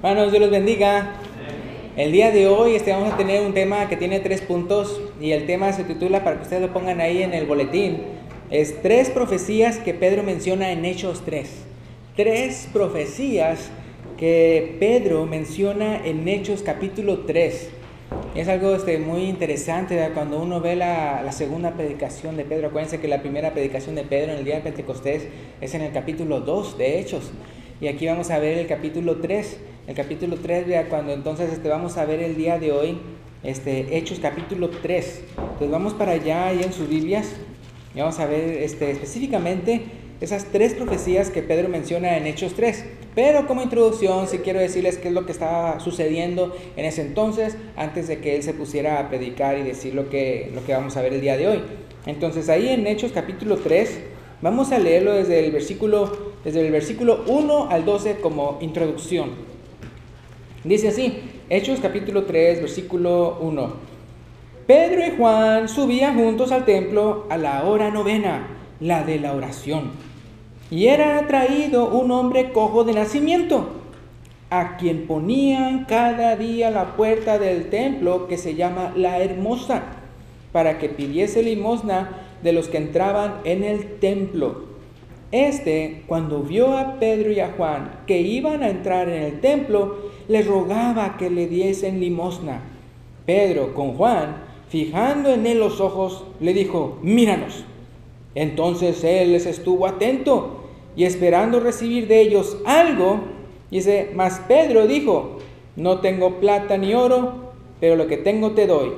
Hermanos, Dios los bendiga. El día de hoy vamos a tener un tema que tiene 3 puntos y el tema se titula, para que ustedes lo pongan ahí en el boletín, es 3 profecías que Pedro menciona en Hechos 3. 3 profecías que Pedro menciona en Hechos capítulo 3. Es algo muy interesante, ¿verdad? Cuando uno ve la segunda predicación de Pedro. Acuérdense que la primera predicación de Pedro en el día de Pentecostés es en el capítulo 2 de Hechos. Y aquí vamos a ver el capítulo 3. El capítulo 3, ¿verdad? Cuando entonces vamos a ver el día de hoy Hechos capítulo 3. Entonces vamos para allá, ahí en sus Biblias, y vamos a ver específicamente esas 3 profecías que Pedro menciona en Hechos 3. Pero como introducción, sí quiero decirles qué es lo que estaba sucediendo en ese entonces, antes de que él se pusiera a predicar y decir lo que vamos a ver el día de hoy. Entonces ahí en Hechos capítulo 3, vamos a leerlo desde el versículo 1 al 12 como introducción. Dice así, Hechos capítulo 3, versículo 1. Pedro y Juan subían juntos al templo a la hora novena, la de la oración. Y era traído un hombre cojo de nacimiento, a quien ponían cada día a la puerta del templo, que se llama La Hermosa, para que pidiese limosna de los que entraban en el templo. Cuando vio a Pedro y a Juan que iban a entrar en el templo, les rogaba que le diesen limosna. Pedro, con Juan, fijando en él los ojos, le dijo: míranos. Entonces él les estuvo atento y esperando recibir de ellos algo. Dice, mas Pedro dijo: no tengo plata ni oro, pero lo que tengo te doy.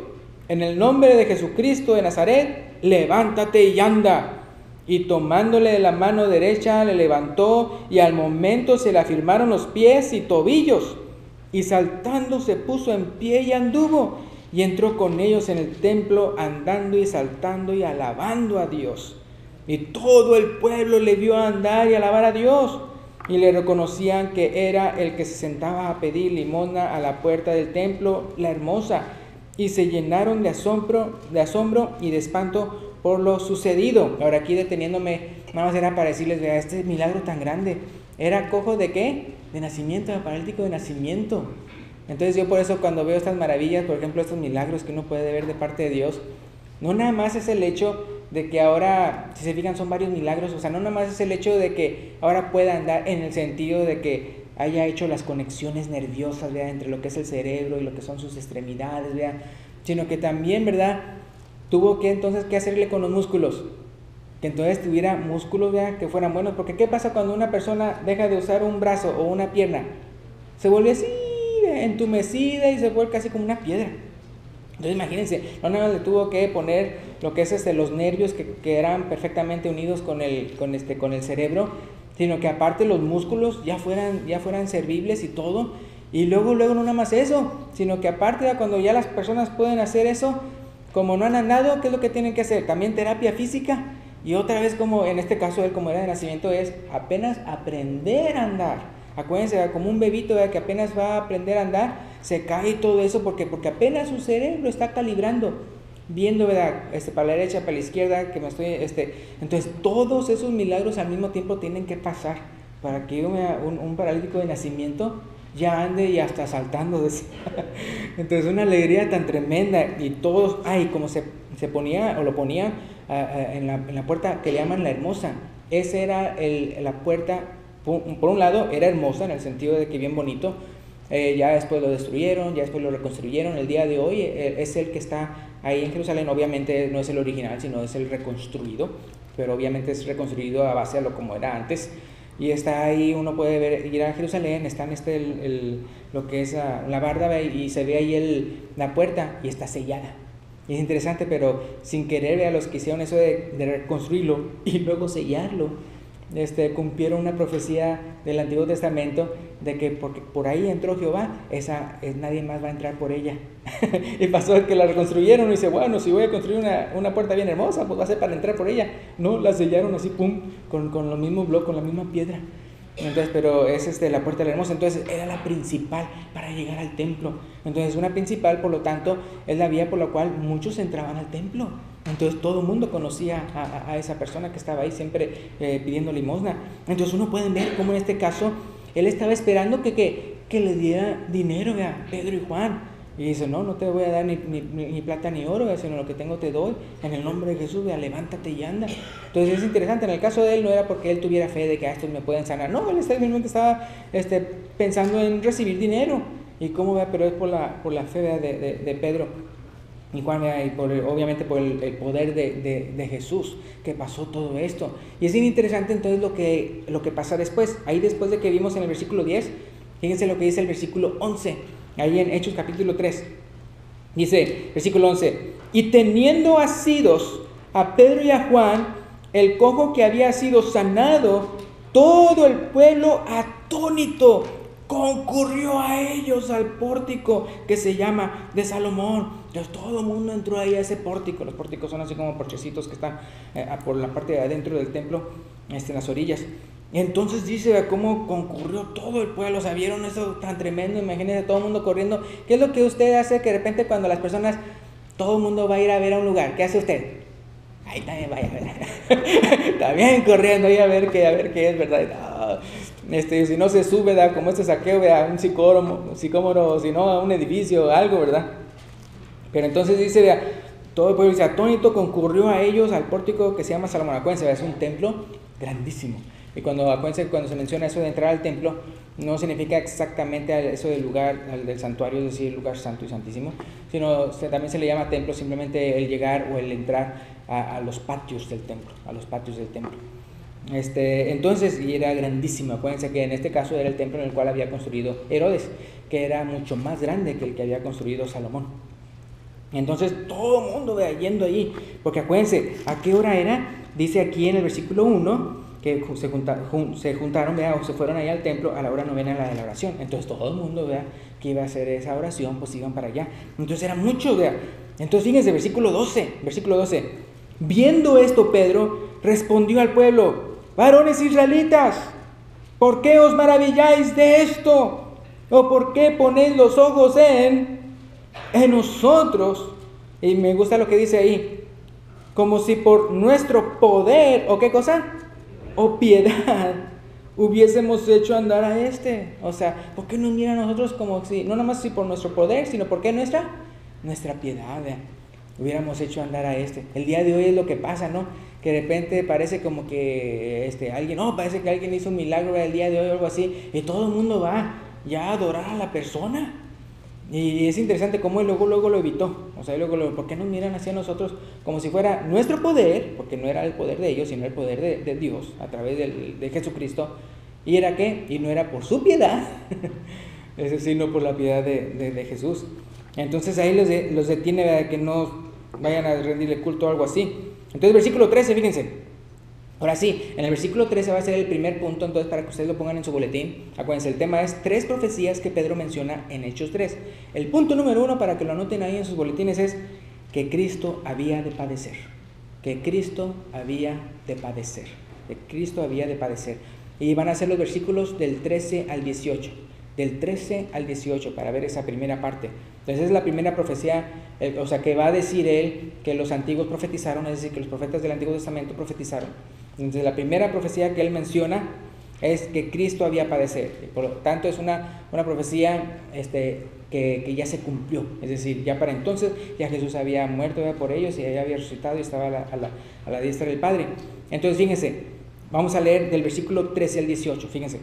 En el nombre de Jesucristo de Nazaret, levántate y anda. Y tomándole de la mano derecha, le levantó, y al momento se le afirmaron los pies y tobillos. Y saltando se puso en pie y anduvo, y entró con ellos en el templo, andando y saltando y alabando a Dios. Y todo el pueblo le vio andar y alabar a Dios, y le reconocían que era el que se sentaba a pedir limosna a la puerta del templo, La Hermosa, y se llenaron de asombro y de espanto por lo sucedido. Ahora aquí deteniéndome, nada más era para decirles, vea, este milagro tan grande, ¿era cojo de qué? De nacimiento, era paralítico de nacimiento. Entonces yo por eso cuando veo estas maravillas, por ejemplo estos milagros que uno puede ver de parte de Dios, no nada más es el hecho de que ahora, si se fijan, son varios milagros, o sea, no nada más es el hecho de que ahora pueda andar en el sentido de que haya hecho las conexiones nerviosas, ¿verdad?, entre lo que es el cerebro y lo que son sus extremidades, ¿verdad?, sino que también, ¿verdad?, tuvo que entonces que hacerle con los músculos, que entonces tuviera músculos, ¿verdad?, que fueran buenos, porque ¿qué pasa cuando una persona deja de usar un brazo o una pierna? Se vuelve así, entumecida y se vuelve casi como una piedra. Entonces imagínense, no nada más le tuvo que poner lo que es los nervios que eran perfectamente unidos con el cerebro, sino que aparte los músculos ya fueran servibles y todo. Y luego no nada más eso, sino que aparte cuando ya las personas pueden hacer eso, como no han andado, ¿qué es lo que tienen que hacer? También terapia física. Y otra vez, como en este caso él, como era de nacimiento, es apenas aprender a andar. Acuérdense, como un bebito que apenas va a aprender a andar, se cae y todo eso porque apenas su cerebro está calibrando, viendo, ¿verdad?, para la derecha, para la izquierda, que me estoy, entonces todos esos milagros al mismo tiempo tienen que pasar para que un paralítico de nacimiento ya ande y hasta saltando. Entonces una alegría tan tremenda, y todos, como se ponía, o lo ponía en la puerta que le llaman La Hermosa. Esa era la puerta. Por un lado era hermosa en el sentido de que bien bonito, ya después lo destruyeron, ya después lo reconstruyeron. El día de hoy es el que está ahí en Jerusalén. Obviamente no es el original, sino es el reconstruido, pero obviamente es reconstruido a base de lo como era antes. Y está ahí, uno puede ir a Jerusalén, está en lo que es la barda, y se ve ahí la puerta y está sellada. Y es interesante, pero sin querer, a los que hicieron eso de reconstruirlo y luego sellarlo, cumplieron una profecía del Antiguo Testamento de que porque por ahí entró Jehová, nadie más va a entrar por ella. Y pasó que la reconstruyeron y dice, bueno, si voy a construir una puerta bien hermosa, pues va a ser para entrar por ella. No, la sellaron así, pum, con los mismos bloques, con la misma piedra. Entonces, pero es la puerta de la hermosa. Entonces era la principal para llegar al templo. Entonces una principal, por lo tanto, es la vía por la cual muchos entraban al templo. Entonces todo el mundo conocía a esa persona que estaba ahí siempre pidiendo limosna. Entonces uno puede ver cómo en este caso él estaba esperando que que le diera dinero, vea, Pedro y Juan. Y dice, no, no te voy a dar ni plata ni oro, vea, sino lo que tengo te doy. En el nombre de Jesús, vea, levántate y anda. Entonces es interesante, en el caso de él no era porque él tuviera fe de que estos me pueden sanar. No, él simplemente estaba pensando en recibir dinero. Y cómo, vea, pero es por la fe, vea, de Pedro y Juan, vea, y obviamente por el poder de Jesús que pasó todo esto. Y es bien interesante entonces lo que pasa después. Ahí después de que vimos en el versículo 10, fíjense lo que dice el versículo 11. Ahí en Hechos capítulo 3, dice, versículo 11, y teniendo asidos a Pedro y a Juan, el cojo que había sido sanado, todo el pueblo atónito concurrió a ellos al pórtico que se llama de Salomón. Entonces todo el mundo entró ahí a ese pórtico. Los pórticos son así como porchecitos que están por la parte de adentro del templo, en las orillas. Entonces dice cómo concurrió todo el pueblo, o sea, vieron eso tan tremendo, imagínense todo el mundo corriendo. ¿Qué es lo que usted hace que de repente cuando las personas, todo el mundo va a ir a ver a un lugar? ¿Qué hace usted? Ahí también vaya a ver, también corriendo ahí a ver qué es, ¿verdad? No, si no se sube, ¿verdad? Como saqueo, ¿verdad? Un sicómoro, si no a un edificio, algo, ¿verdad? Pero entonces dice, ¿verdad? Todo el pueblo dice, atónito concurrió a ellos al pórtico que se llama Salomón. Acuérdense, es un templo grandísimo. Y cuando se menciona eso de entrar al templo, no significa exactamente eso del lugar, del santuario, es decir, el lugar santo y santísimo, sino también se le llama templo simplemente el llegar o el entrar a los patios del templo, Entonces, y era grandísimo. Acuérdense que en este caso era el templo en el cual había construido Herodes, que era mucho más grande que el que había construido Salomón. Entonces todo el mundo yendo allí, porque acuérdense, ¿a qué hora era? Dice aquí en el versículo 1, que se juntaron, ¿vea? O se fueron ahí al templo a la hora novena, la de la oración. Entonces todo el mundo, ¿vea? Que iba a hacer esa oración, pues iban para allá. Entonces era mucho, ¿vea? Entonces fíjense, versículo 12, viendo esto Pedro respondió al pueblo, varones israelitas, ¿por qué os maravilláis de esto? ¿O por qué ponéis los ojos en nosotros? Y me gusta lo que dice ahí, como si por nuestro poder, ¿o qué cosa? O piedad, hubiésemos hecho andar a O sea, ¿por qué nos mira a nosotros como si, no nomás si por nuestro poder, sino porque nuestra piedad, hubiéramos hecho andar a El día de hoy es lo que pasa, ¿no? Que de repente parece como que parece que alguien hizo un milagro el día de hoy o algo así, y todo el mundo va ya a adorar a la persona. Y es interesante cómo él luego lo evitó. O sea, ¿por qué nos miran hacia nosotros como si fuera nuestro poder? Porque no era el poder de ellos, sino el poder de Dios a través de Jesucristo. ¿Y era qué? Y no era por su piedad, es decir, no por la piedad de Jesús. Entonces ahí los detiene, ¿verdad? Que no vayan a rendirle culto o algo así. Entonces versículo 13, fíjense. Ahora sí, en el versículo 13 va a ser el primer punto, entonces para que ustedes lo pongan en su boletín. Acuérdense, el tema es 3 profecías que Pedro menciona en Hechos 3. El punto número 1, para que lo anoten ahí en sus boletines, es que Cristo había de padecer. Que Cristo había de padecer. Que Cristo había de padecer. Y van a ser los versículos del 13 al 18. Del 13 al 18, para ver esa primera parte. Entonces es la primera profecía, o sea, que va a decir él que los antiguos profetizaron, es decir, que los profetas del Antiguo Testamento profetizaron. Entonces la primera profecía que él menciona es que Cristo había padecer. Y por lo tanto es una profecía que ya se cumplió. Es decir, ya para entonces ya Jesús había muerto por ellos y ya había resucitado y estaba a la diestra del Padre. Entonces fíjense, vamos a leer del versículo 13 al 18, fíjense.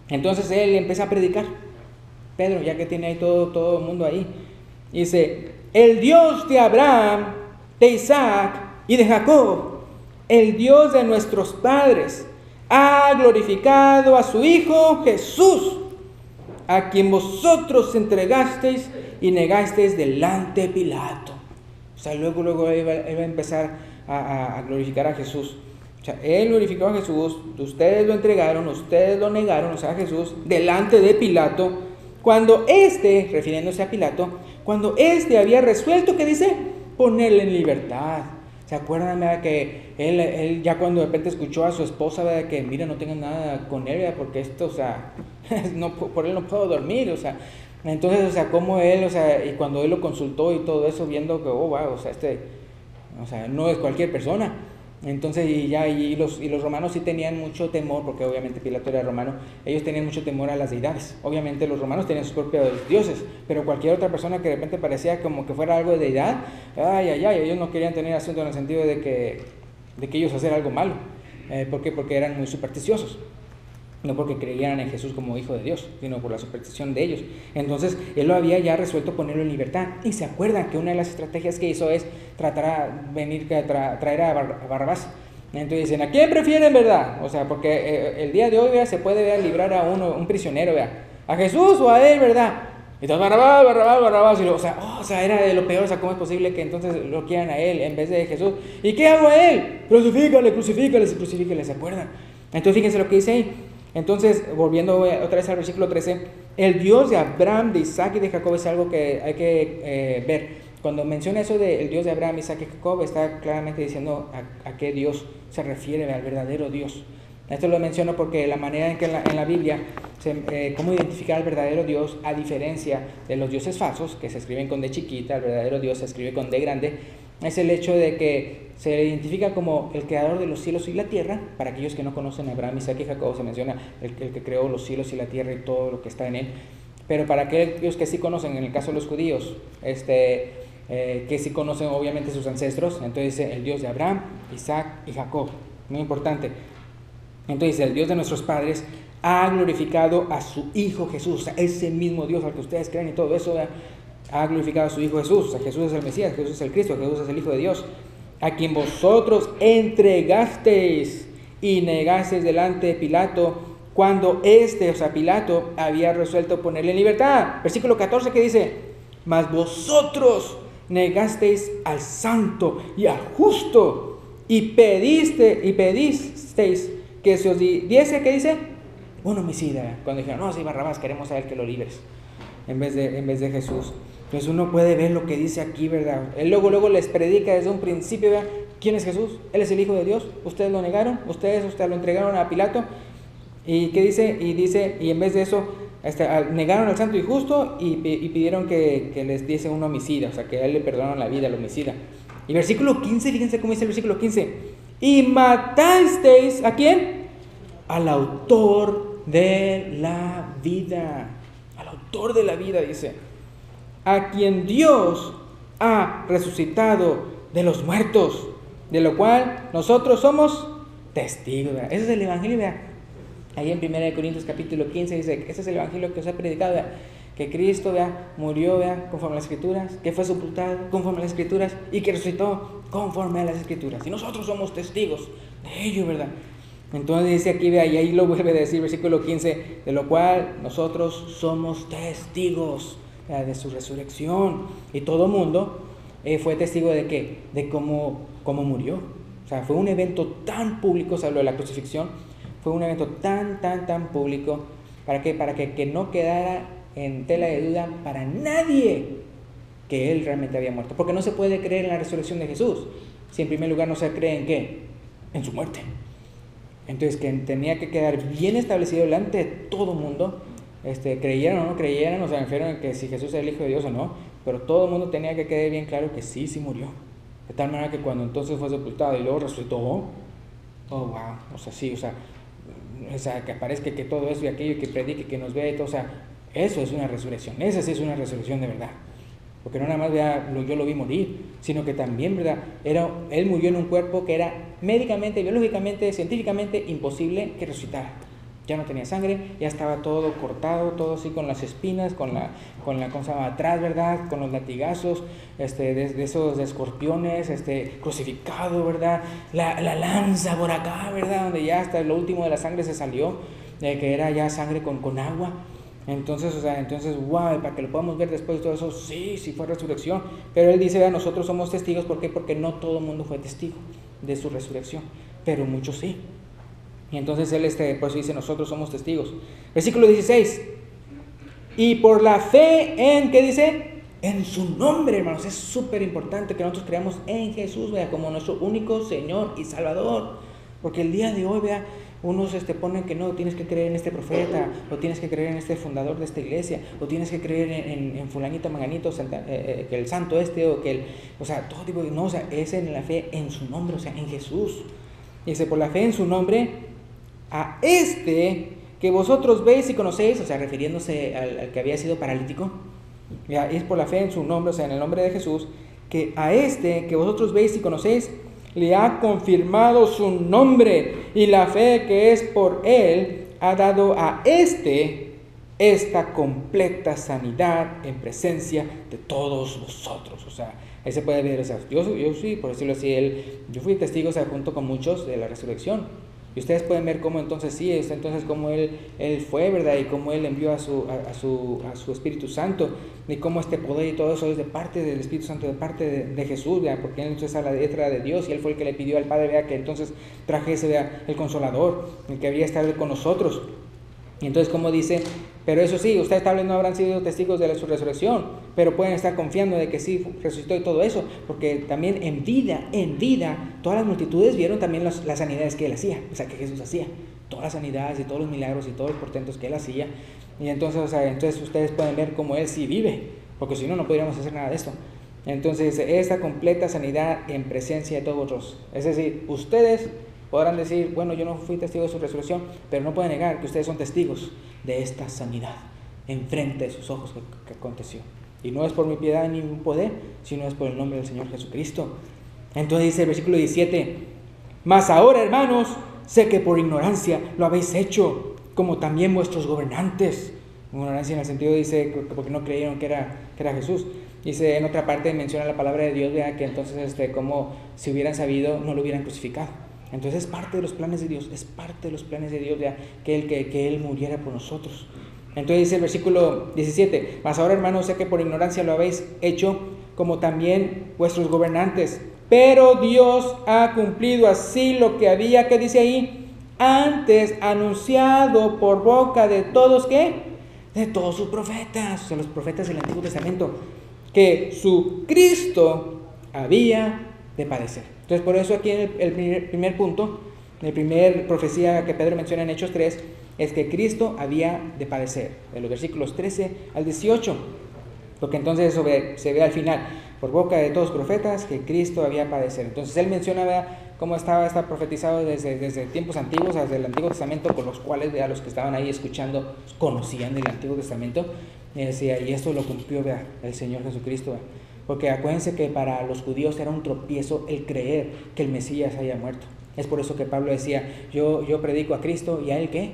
Entonces él empieza a predicar, Pedro, ya que tiene ahí todo el mundo ahí. Dice, el Dios de Abraham, de Isaac y de Jacob, el Dios de nuestros padres, ha glorificado a su Hijo Jesús, a quien vosotros entregasteis y negasteis delante de Pilato. O sea, luego él va a empezar a glorificar a Jesús. O sea, él glorificó a Jesús, ustedes lo entregaron, ustedes lo negaron, o sea, a Jesús, delante de Pilato, cuando refiriéndose a Pilato, cuando había resuelto, ¿qué dice? Ponerle en libertad. ¿Se acuerdan, verdad, que él ya cuando de repente escuchó a su esposa, verdad, que mira, no tengan nada con él, verdad, porque esto, o sea, no, por él no puedo dormir, o sea, entonces, o sea, como él, o sea, y cuando él lo consultó y todo eso, viendo que, oh, wow, o sea, no es cualquier persona. Entonces, y los romanos sí tenían mucho temor, porque obviamente Pilato era romano, ellos tenían mucho temor a las deidades. Obviamente los romanos tenían sus propios dioses, pero cualquier otra persona que de repente parecía como que fuera algo de deidad, ellos no querían tener asunto en el sentido de que ellos hacer algo malo. ¿Por qué? Porque eran muy supersticiosos. No porque creyeran en Jesús como hijo de Dios, sino por la superstición de ellos. Entonces, él lo había ya resuelto ponerlo en libertad. Y se acuerdan que una de las estrategias que hizo es traer a Barrabás. Entonces dicen, ¿a quién prefieren, verdad? O sea, porque el día de hoy, ¿verdad? Se puede librar a un prisionero, ¿verdad? ¿A Jesús o a él, verdad? Y entonces Barrabás. Y o sea, era de lo peor. O sea, ¿cómo es posible que entonces lo quieran a él en vez de Jesús? ¿Y qué hago a él? Crucifícale, ¿se acuerdan? Entonces, fíjense lo que dice ahí. Entonces, volviendo otra vez al versículo 13, el Dios de Abraham, de Isaac y de Jacob es algo que hay que ver. Cuando menciona eso del Dios de Abraham, Isaac y Jacob, está claramente diciendo a qué Dios se refiere, al verdadero Dios. Esto lo menciono porque la manera en que en la Biblia, cómo identificar al verdadero Dios, a diferencia de los dioses falsos, que se escriben con D chiquita, el verdadero Dios se escribe con D grande, es el hecho de que se le identifica como el creador de los cielos y la tierra. Para aquellos que no conocen a Abraham, Isaac y Jacob, se menciona el que creó los cielos y la tierra y todo lo que está en él. Pero para aquellos que sí conocen, en el caso de los judíos, que sí conocen obviamente sus ancestros, entonces el Dios de Abraham, Isaac y Jacob, muy importante. Entonces el Dios de nuestros padres ha glorificado a su Hijo Jesús, o sea, ese mismo Dios al que ustedes creen y todo eso, ha glorificado a su Hijo Jesús. O sea, Jesús es el Mesías, Jesús es el Cristo, Jesús es el Hijo de Dios, a quien vosotros entregasteis y negasteis delante de Pilato, cuando o sea, Pilato, había resuelto ponerle en libertad. Versículo 14 que dice, mas vosotros negasteis al santo y al justo, y pedisteis que se os diese, ¿qué dice? Un homicida. Cuando dijeron, no, sí, Barrabás, queremos saber que lo libres, en vez de Jesús. Entonces uno puede ver lo que dice aquí, ¿verdad? Él luego les predica desde un principio, ¿verdad? ¿Quién es Jesús? Él es el Hijo de Dios. Ustedes lo negaron, ustedes lo entregaron a Pilato. ¿Y qué dice? Y en vez de eso, negaron al santo y justo y pidieron que les diese un homicida, o sea, que a él le perdonaron la vida al homicida. Y versículo 15, fíjense cómo dice el versículo 15. Y matasteis, ¿a quién? Al autor de la vida. Al autor de la vida, dice. A quien Dios ha resucitado de los muertos, de lo cual nosotros somos testigos. ¿Verdad? Ese es el evangelio, ¿verdad? Ahí en 1 Corintios capítulo 15 dice, ese es el evangelio que os ha predicado, ¿verdad? Que Cristo, ¿verdad? Murió, ¿verdad? Conforme a las Escrituras, que fue sepultado conforme a las Escrituras y que resucitó conforme a las Escrituras. Y nosotros somos testigos de ello, ¿verdad? Entonces dice aquí, ¿verdad? Y ahí lo vuelve a decir, versículo 15, de lo cual nosotros somos testigos, ¿verdad? De su resurrección. Y todo mundo fue testigo de ¿qué? De cómo murió. O sea, fue un evento tan público, o sea, lo de la crucifixión, fue un evento tan público. ¿Para qué? Para que no quedara en tela de duda para nadie que él realmente había muerto. Porque no se puede creer en la resurrección de Jesús si en primer lugar no se cree en ¿qué? En su muerte. Entonces que tenía que quedar bien establecido delante de todo mundo, creyeran o no creyeran, o sea, me refiero a que si Jesús era el Hijo de Dios o no, pero todo el mundo tenía que quedar bien claro que sí murió. De tal manera que cuando entonces fue sepultado y luego resucitó, oh wow, o sea, sí, o sea, que aparezca que todo eso y aquello, que predique, que nos vea y todo, o sea, eso es una resurrección, esa sí es una resurrección de verdad. Porque no nada más yo lo vi morir, sino que también, ¿verdad? Él murió en un cuerpo que era médicamente, biológicamente, científicamente imposible que resucitara. Ya no tenía sangre, ya estaba todo cortado, todo así con las espinas, con la cosa atrás, ¿verdad? Con los latigazos, de esos escorpiones, crucificado, ¿verdad? La lanza por acá, ¿verdad? Donde ya hasta lo último de la sangre se salió, que era ya sangre con agua. Entonces, wow, para que lo podamos ver después de todo eso, sí fue resurrección. Pero él dice, nosotros somos testigos, ¿por qué? Porque no todo el mundo fue testigo de su resurrección, pero muchos sí. Y entonces él, por eso dice, nosotros somos testigos. Versículo 16. Y por la fe en, ¿qué dice? En su nombre, hermanos. Es súper importante que nosotros creamos en Jesús, ¿verdad? Como nuestro único Señor y Salvador. Porque el día de hoy, ¿verdad? Unos ponen que no, tienes que creer en este profeta, o tienes que creer en este fundador de esta iglesia, o tienes que creer en fulanito, manganito, que el santo o que el... O sea, todo tipo de... No, o sea, es en la fe en su nombre, o sea, en Jesús. Dice, por la fe en su nombre, a que vosotros veis y conocéis, o sea, refiriéndose al que había sido paralítico, ya, es por la fe en su nombre, o sea, en el nombre de Jesús, que a que vosotros veis y conocéis, le ha confirmado su nombre, y la fe que es por él ha dado a esta completa sanidad en presencia de todos vosotros. O sea, ahí se puede ver, o sea, yo sí, por decirlo así, yo fui testigo, o sea, junto con muchos de la resurrección. Y ustedes pueden ver cómo entonces sí, entonces cómo él fue, ¿verdad? Y cómo él envió a su Espíritu Santo, y cómo este poder y todo eso es de parte del Espíritu Santo, de parte de Jesús, ¿verdad? Porque él entonces a la letra de Dios, y él fue el que le pidió al Padre, ¿verdad? Que entonces trajese, ¿verdad? El Consolador, el que había estado con nosotros. Y entonces, como dice, pero eso sí, ustedes tal vez no habrán sido testigos de su resurrección, pero pueden estar confiando de que sí resucitó y todo eso, porque también en vida, todas las multitudes vieron también las sanidades que él hacía, o sea, que Jesús hacía, todas las sanidades y todos los milagros y todos los portentos que él hacía. Y entonces, o sea, entonces ustedes pueden ver cómo él sí vive, porque si no, no podríamos hacer nada de esto. Entonces, esta completa sanidad en presencia de todos vosotros, es decir, ustedes podrán decir, bueno, yo no fui testigo de su resurrección, pero no pueden negar que ustedes son testigos de esta sanidad enfrente de sus ojos que aconteció. Y no es por mi piedad ni mi poder, sino es por el nombre del Señor Jesucristo. Entonces dice el versículo 17, mas ahora, hermanos, sé que por ignorancia lo habéis hecho, como también vuestros gobernantes. Ignorancia en el sentido, dice, porque no creyeron que era Jesús. Dice, en otra parte menciona la palabra de Dios, ¿verdad? Que entonces, como si hubieran sabido, no lo hubieran crucificado. Entonces es parte de los planes de Dios, ¿ya? Que Él muriera por nosotros. Entonces dice el versículo 17, mas ahora, hermanos, sé que por ignorancia lo habéis hecho, como también vuestros gobernantes, pero Dios ha cumplido así lo que había, que dice ahí, antes anunciado por boca de todos, ¿qué? De todos sus profetas, o sea, los profetas del Antiguo Testamento, que su Cristo había de padecer. Entonces, por eso aquí en el primer punto, la primera profecía que Pedro menciona en Hechos 3, es que Cristo había de padecer, de los versículos 13 al 18, porque entonces eso se ve al final, por boca de todos los profetas, que Cristo había de padecer. Entonces él menciona, ¿verdad?, cómo está profetizado desde tiempos antiguos, desde el Antiguo Testamento, por los cuales, ¿verdad?, los que estaban ahí escuchando conocían del Antiguo Testamento, y decía, y esto lo cumplió, ¿verdad?, el Señor Jesucristo, ¿verdad? Porque acuérdense que para los judíos era un tropiezo el creer que el Mesías haya muerto. Es por eso que Pablo decía, yo predico a Cristo, y a Él, ¿qué?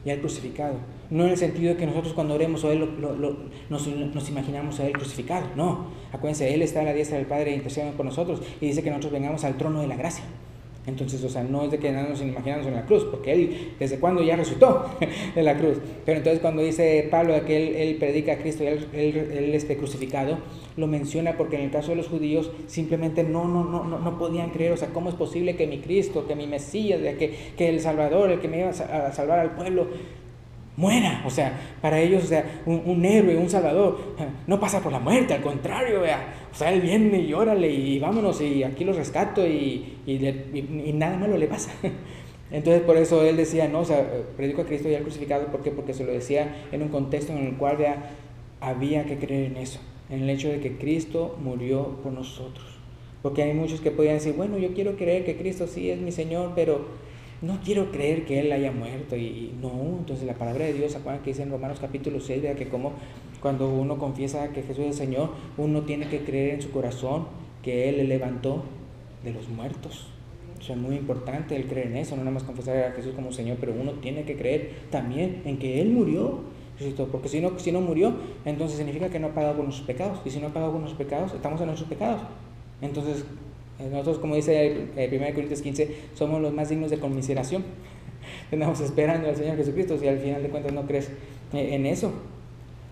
Y a Él crucificado. No en el sentido de que nosotros cuando oremos a Él nos imaginamos a Él crucificado. No, acuérdense, Él está a la diestra del Padre intercediendo por nosotros, y dice que nosotros vengamos al trono de la gracia. Entonces, o sea, no es de que nada nos imaginamos en la cruz, porque Él, ¿desde cuándo ya resucitó de la cruz? Pero entonces cuando dice Pablo que Él predica a Cristo y Él crucificado, lo menciona porque en el caso de los judíos simplemente no podían creer. O sea, ¿cómo es posible que mi Cristo, que mi Mesías, que el Salvador, el que me iba a salvar al pueblo, muera? O sea, para ellos, o sea, un héroe, un salvador, no pasa por la muerte, al contrario, vea. O sea, Él viene y órale, y vámonos, y aquí los rescato, y nada malo le pasa. Entonces, por eso Él decía, no, o sea, predico a Cristo y al crucificado. ¿Por qué? Porque se lo decía en un contexto en el cual, vea, había que creer en eso, en el hecho de que Cristo murió por nosotros. Porque hay muchos que podían decir, bueno, yo quiero creer que Cristo sí es mi Señor, pero no quiero creer que Él haya muerto. Y no, entonces la palabra de Dios, ¿se acuerdan que dice en Romanos capítulo 6, ¿verdad?, que como cuando uno confiesa que Jesús es el Señor, uno tiene que creer en su corazón que Él le levantó de los muertos? O sea, es muy importante el creer en eso, no nada más confesar a Jesús como Señor, pero uno tiene que creer también en que Él murió, porque si no murió, entonces significa que no ha pagado por nuestros pecados, y si no ha pagado por nuestros pecados, estamos en nuestros pecados. Entonces, nosotros, como dice 1 Corintios 15, somos los más dignos de conmiseración. Estamos esperando al Señor Jesucristo si al final de cuentas no crees en eso.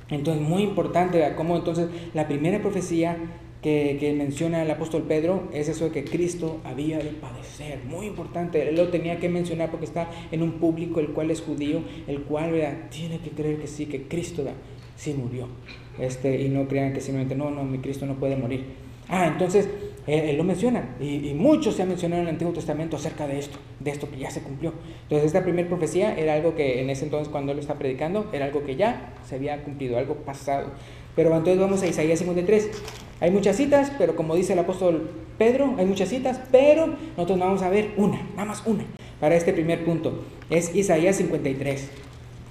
Entonces, muy importante, ¿verdad?, cómo entonces la primera profecía que menciona el apóstol Pedro es eso de que Cristo había de padecer. Muy importante, él lo tenía que mencionar porque está en un público el cual es judío, el cual, ¿verdad?, tiene que creer que sí, que Cristo, ¿verdad?, sí murió. Y no crean que simplemente, no, mi Cristo no puede morir. Entonces, Él lo menciona, y muchos se han mencionado en el Antiguo Testamento acerca de esto que ya se cumplió. Entonces esta primera profecía era algo que en ese entonces, cuando él lo está predicando, era algo que ya se había cumplido, algo pasado. Pero entonces vamos a Isaías 53. Hay muchas citas, pero como dice el apóstol Pedro, hay muchas citas, pero nosotros vamos a ver nada más una, para este primer punto. Es Isaías 53.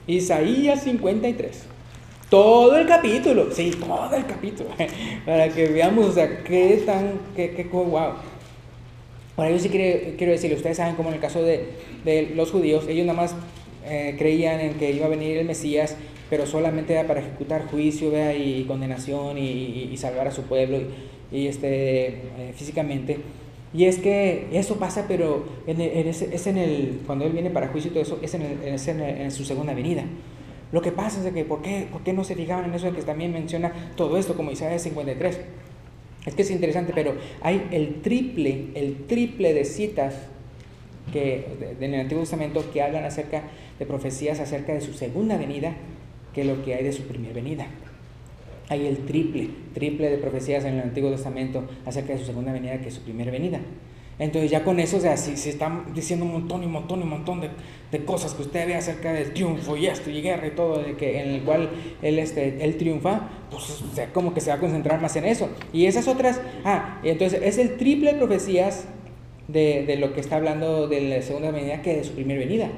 Isaías 53. Todo el capítulo, sí, todo el capítulo, para que veamos, o sea, qué wow. Ahora yo sí quiero decirle, ustedes saben como en el caso de los judíos, ellos nada más creían en que iba a venir el Mesías, pero solamente era para ejecutar juicio, ¿vea? Y condenación y salvar a su pueblo físicamente. Y es que eso pasa, pero cuando él viene para juicio y todo eso, es en su segunda venida. Lo que pasa es de que ¿por qué no se fijaban en eso de que también menciona todo esto como Isaías 53? Es que es interesante, pero hay el triple de citas en el Antiguo Testamento que hablan de profecías acerca de su segunda venida que lo que hay de su primera venida. Hay el triple de profecías en el Antiguo Testamento acerca de su segunda venida que su primera venida. Entonces ya con eso, o sea, si se están diciendo un montón de cosas que usted ve acerca del triunfo y guerra y todo, en el cual él triunfa, pues o sea, como que se va a concentrar más en eso. Y esas otras, entonces es el triple de profecías de lo que está hablando de la segunda venida que de su primera venida.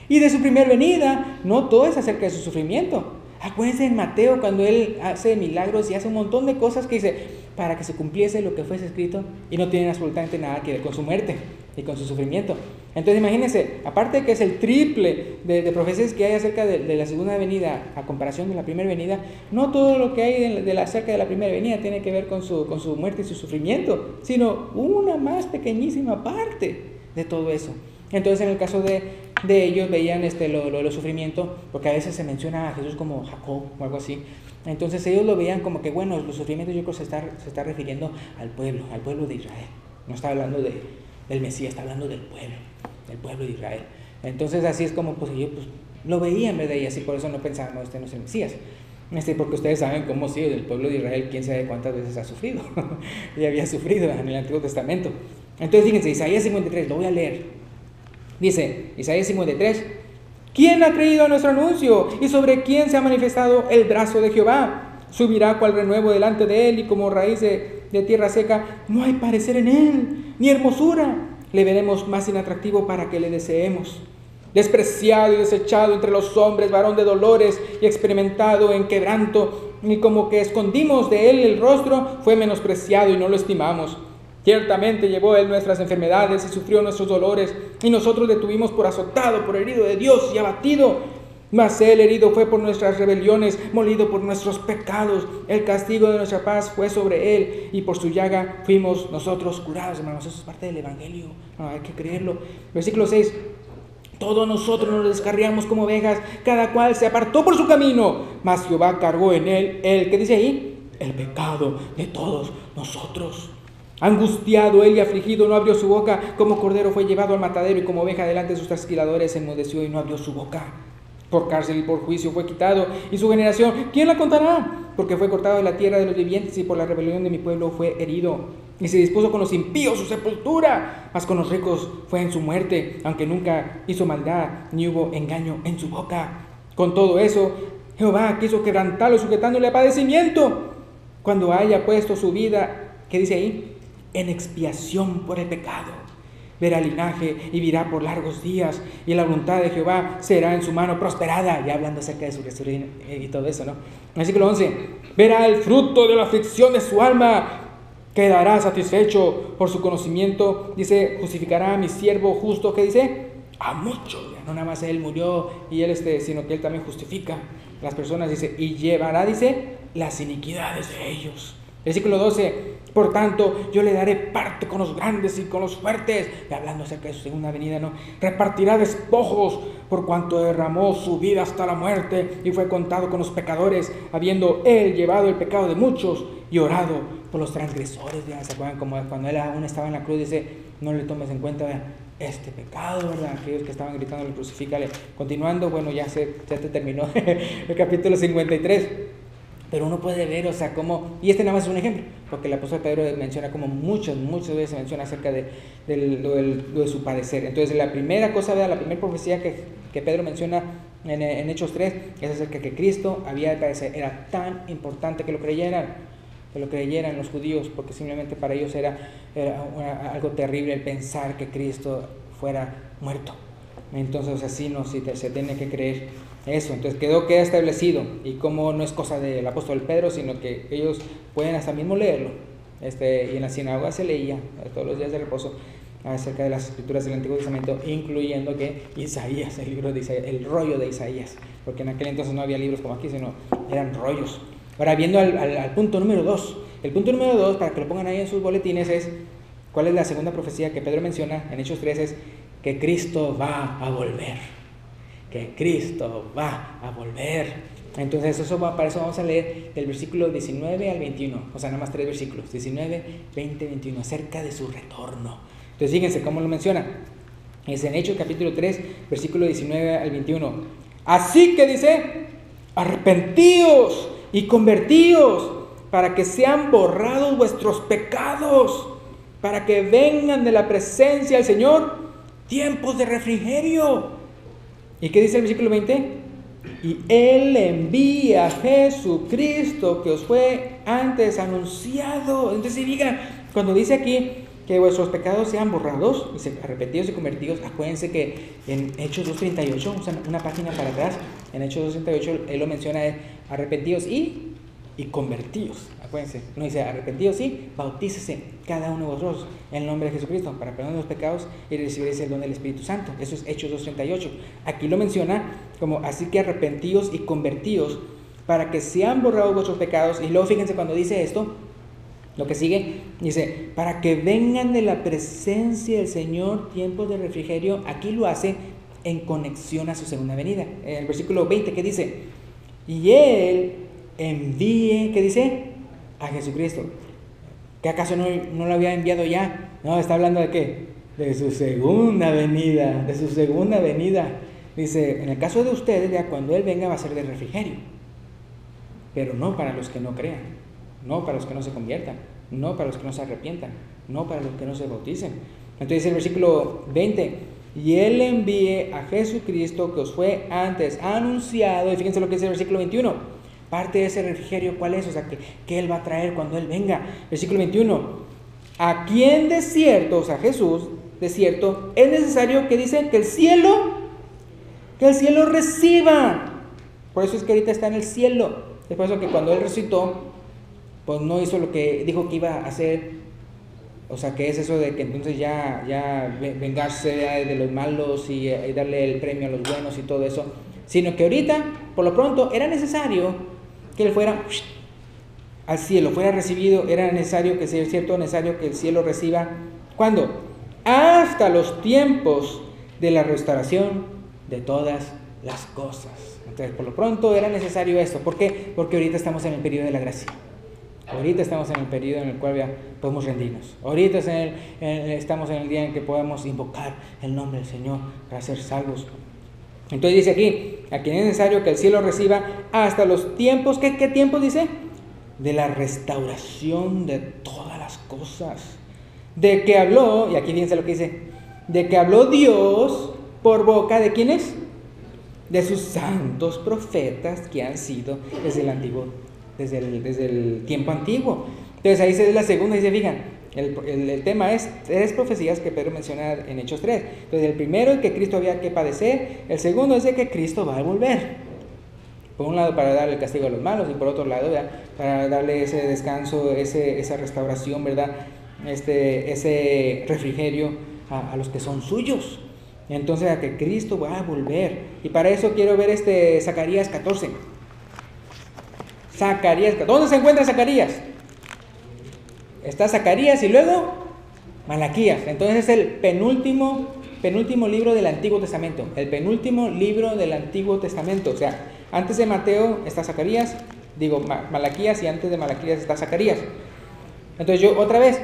Y de su primera venida, no todo es acerca de su sufrimiento. Acuérdense en Mateo cuando él hace milagros y hace un montón de cosas que dice para que se cumpliese lo que fuese escrito, y no tienen absolutamente nada que ver con su muerte y con su sufrimiento. Entonces imagínense, aparte de que es el triple de profecías que hay acerca de la segunda venida a comparación de la primera venida, no todo lo que hay acerca de la primera venida tiene que ver con su muerte y su sufrimiento, sino una más pequeñísima parte de todo eso. Entonces en el caso de ellos veían lo sufrimiento, porque a veces se menciona a Jesús como Jacob o algo así. Entonces ellos lo veían como que, bueno, los sufrimientos yo creo que se está refiriendo al pueblo de Israel. No está hablando del Mesías, está hablando del pueblo de Israel. Entonces así es como pues ellos lo veían, ¿verdad? Y así por eso no pensaban, no, no es el Mesías. Porque ustedes saben cómo sí, el pueblo de Israel, quién sabe cuántas veces ha sufrido. Y había sufrido en el Antiguo Testamento. Entonces fíjense, Isaías 53, lo voy a leer. Dice, Isaías 53, ¿quién ha creído a nuestro anuncio? ¿Y sobre quién se ha manifestado el brazo de Jehová? Subirá cual renuevo delante de él, y como raíz de tierra seca, no hay parecer en él, ni hermosura. Le veremos más inatractivo para que le deseemos. Despreciado y desechado entre los hombres, varón de dolores y experimentado en quebranto, y como que escondimos de él el rostro, fue menospreciado y no lo estimamos. Ciertamente llevó él nuestras enfermedades y sufrió nuestros dolores, y nosotros le tuvimos por azotado, por herido de Dios y abatido. Mas él herido fue por nuestras rebeliones, molido por nuestros pecados. El castigo de nuestra paz fue sobre él, y por su llaga fuimos nosotros curados. Hermanos, eso es parte del Evangelio, hay que creerlo. Versículo 6. Todos nosotros nos descarriamos como ovejas, cada cual se apartó por su camino, mas Jehová cargó en él, ¿qué dice ahí? El pecado de todos nosotros. Angustiado él y afligido, no abrió su boca, como cordero fue llevado al matadero, y como oveja delante de sus trasquiladores enmudeció y no abrió su boca. Por cárcel y por juicio fue quitado, y su generación, ¿quién la contará? Porque fue cortado de la tierra de los vivientes, y por la rebelión de mi pueblo fue herido. Y se dispuso con los impíos su sepultura, mas con los ricos fue en su muerte, aunque nunca hizo maldad, ni hubo engaño en su boca. Con todo eso, Jehová quiso quebrantarlo, sujetándole a padecimiento, cuando haya puesto su vida, ¿qué dice ahí? En expiación por el pecado. Verá linaje y vivirá por largos días, y la voluntad de Jehová será en su mano prosperada. Ya hablando acerca de su resurrección y todo eso, ¿no? Versículo 11. Verá el fruto de la aflicción de su alma, quedará satisfecho por su conocimiento. Dice, justificará a mi siervo justo, ¿qué dice? A muchos. No nada más él murió y él sino que él también justifica a las personas, dice, y llevará, dice, las iniquidades de ellos. Versículo 12. Por tanto, yo le daré parte con los grandes y con los fuertes. Y hablando acerca de su segunda venida, ¿no? Repartirá despojos por cuanto derramó su vida hasta la muerte y fue contado con los pecadores, habiendo él llevado el pecado de muchos y orado por los transgresores. ¿Ya se acuerdan? Como cuando él aún estaba en la cruz, dice, no le tomes en cuenta este pecado, ¿verdad? Aquellos que estaban gritando, crucifícale. Continuando, bueno, ya te terminó el capítulo 53. Pero uno puede ver, o sea, cómo, y este nada más es un ejemplo, porque el apóstol Pedro menciona como muchas veces menciona acerca de lo de su padecer. Entonces, la primera cosa, la primera profecía que Pedro menciona en Hechos 3 es acerca de que Cristo había de padecer. Era tan importante que lo creyeran los judíos, porque simplemente para ellos era algo terrible el pensar que Cristo fuera muerto. Entonces, así no, si se tiene que creer eso. Entonces queda establecido, y como no es cosa del apóstol Pedro, sino que ellos pueden hasta mismo leerlo, y en la sinagoga se leía todos los días de reposo acerca de las escrituras del Antiguo Testamento, incluyendo que Isaías, el libro de Isaías, el rollo de Isaías, porque en aquel entonces no había libros como aquí, sino eran rollos. Ahora, viendo al punto número 2, el punto número 2, para que lo pongan ahí en sus boletines, es ¿cuál es la segunda profecía que Pedro menciona en Hechos 3? Es que Cristo va a volver. Que Cristo va a volver. Entonces, para eso vamos a leer del versículo 19 al 21. O sea, nada más 3 versículos: 19, 20, 21, acerca de su retorno. Entonces, fíjense cómo lo menciona. Es en Hechos capítulo 3, versículo 19 al 21. Así que dice: arrepentíos y convertíos, para que sean borrados vuestros pecados, para que vengan de la presencia del Señor tiempos de refrigerio. ¿Y qué dice el versículo 20? Y Él envía a Jesucristo, que os fue antes anunciado. Entonces, diga, cuando dice aquí que vuestros pecados sean borrados, dice arrepentidos y convertidos, acuérdense que en Hechos 2.38, o sea, una página para atrás, en Hechos 2.38, Él lo menciona, arrepentidos y convertidos. Acuérdense, no dice arrepentidos y bautícese cada uno de vosotros en el nombre de Jesucristo para perdón de los pecados y recibiréis el don del Espíritu Santo. Eso es Hechos 2.38. Aquí lo menciona como así que arrepentidos y convertidos para que sean borrados vuestros pecados. Y luego fíjense cuando dice esto, lo que sigue, dice, para que vengan de la presencia del Señor tiempos de refrigerio. Aquí lo hace en conexión a su segunda venida. En el versículo 20, ¿qué dice? Y Él envíe, ¿qué dice? A Jesucristo. ¿Que acaso no lo había enviado ya? No, está hablando de ¿qué? De su segunda venida, de su segunda venida. Dice, en el caso de ustedes, ya cuando Él venga va a ser de refrigerio, pero no para los que no crean, no para los que no se conviertan, no para los que no se arrepientan, no para los que no se bauticen. Entonces el versículo 20, y Él envíe a Jesucristo, que os fue antes anunciado. Y fíjense lo que dice el versículo 21. Parte de ese refrigerio, ¿cuál es? O sea, que Él va a traer cuando Él venga. Versículo 21. A quien de cierto, o sea, Jesús, de cierto, es necesario que dice que el cielo reciba. Por eso es que ahorita está en el cielo. Es por eso que cuando Él resucitó, pues no hizo lo que dijo que iba a hacer. O sea, que es eso de que entonces ya vengarse de los malos y darle el premio a los buenos y todo eso. Sino que ahorita, por lo pronto, era necesario que Él fuera al cielo, fuera recibido. Era necesario que sea cierto, necesario que el cielo reciba. ¿Cuándo? Hasta los tiempos de la restauración de todas las cosas. Entonces, por lo pronto era necesario esto. ¿Por qué? Porque ahorita estamos en el periodo de la gracia. Ahorita estamos en el periodo en el cual ya podemos rendirnos. Ahorita estamos en el día en que podemos invocar el nombre del Señor para ser salvos. Entonces dice aquí, a quien es necesario que el cielo reciba hasta los tiempos, ¿qué tiempos dice? De la restauración de todas las cosas. De que habló, y aquí fíjense lo que dice, de que habló Dios por boca de ¿quiénes? De sus santos profetas que han sido desde el tiempo antiguo. Entonces ahí se ve la segunda y se fijan. El tema es 3 profecías que Pedro menciona en Hechos 3. Entonces el primero es que Cristo había que padecer. El segundo es de que Cristo va a volver. Por un lado para darle el castigo a los malos, y por otro lado, ¿verdad?, para darle ese descanso, esa restauración, ¿verdad?, ese refrigerio a los que son suyos. Entonces a que Cristo va a volver. Y para eso quiero ver Zacarías 14. ¿Dónde se encuentra Zacarías? Está Zacarías y luego Malaquías. Entonces es el penúltimo libro del Antiguo Testamento. El penúltimo libro del Antiguo Testamento. O sea, antes de Mateo está Malaquías, y antes de Malaquías está Zacarías. Entonces yo otra vez,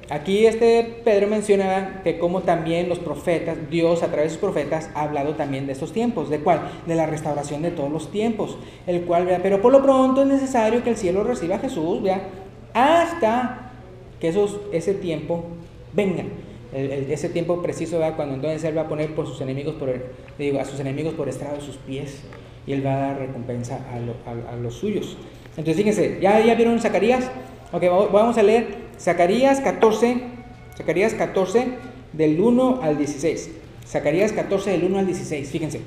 aquí Pedro menciona que como también los profetas, Dios a través de sus profetas ha hablado también de estos tiempos. ¿De cuál? De la restauración de todos los tiempos. El cual, ¿verdad? Pero por lo pronto es necesario que el cielo reciba a Jesús, ¿verdad? Hasta que ese tiempo venga. Ese tiempo preciso, ¿verdad? Cuando entonces Él va a poner a sus enemigos por estrado de sus pies. Y Él va a dar recompensa a los suyos. Entonces fíjense, ¿ya vieron Zacarías? Ok, vamos a leer Zacarías 14, del 1 al 16. Zacarías 14, del 1 al 16, fíjense.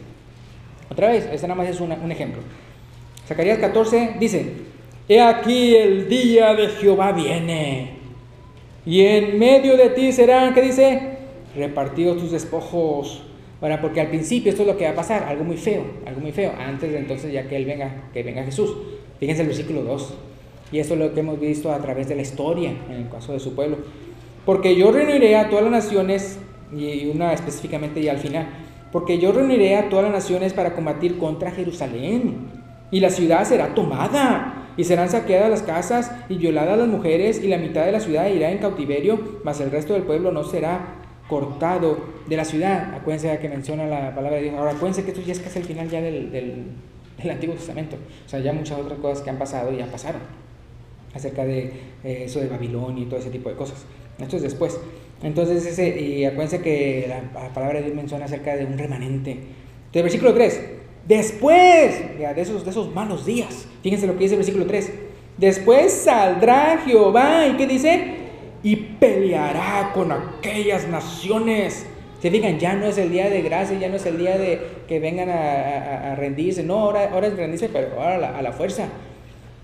Otra vez, este nada más es un ejemplo. Zacarías 14 dice: He aquí el día de Jehová viene, y en medio de ti serán, ¿qué dice? Repartidos tus despojos. Bueno, porque al principio esto es lo que va a pasar, algo muy feo, antes de entonces ya que venga Jesús. Fíjense el versículo 2. Y esto es lo que hemos visto a través de la historia, en el caso de su pueblo. Porque yo reuniré a todas las naciones, y una específicamente y al final, porque yo reuniré a todas las naciones para combatir contra Jerusalén, y la ciudad será tomada, y serán saqueadas las casas, y violadas las mujeres, y la mitad de la ciudad irá en cautiverio, mas el resto del pueblo no será cortado de la ciudad. Acuérdense que menciona la palabra de Dios. Ahora acuérdense que esto ya es casi el final ya del Antiguo Testamento. O sea, ya muchas otras cosas que han pasado ya pasaron. Acerca de eso de Babilonia y todo ese tipo de cosas. Esto es después. Entonces, y acuérdense que la palabra de Dios menciona acerca de un remanente. Entonces, versículo 3. Después de esos malos días, fíjense lo que dice el versículo 3. Después saldrá Jehová, ¿y qué dice? Y peleará con aquellas naciones. Se fijan, ya no es el día de gracia, ya no es el día de que vengan a rendirse. No, ahora es rendirse, pero ahora a la fuerza.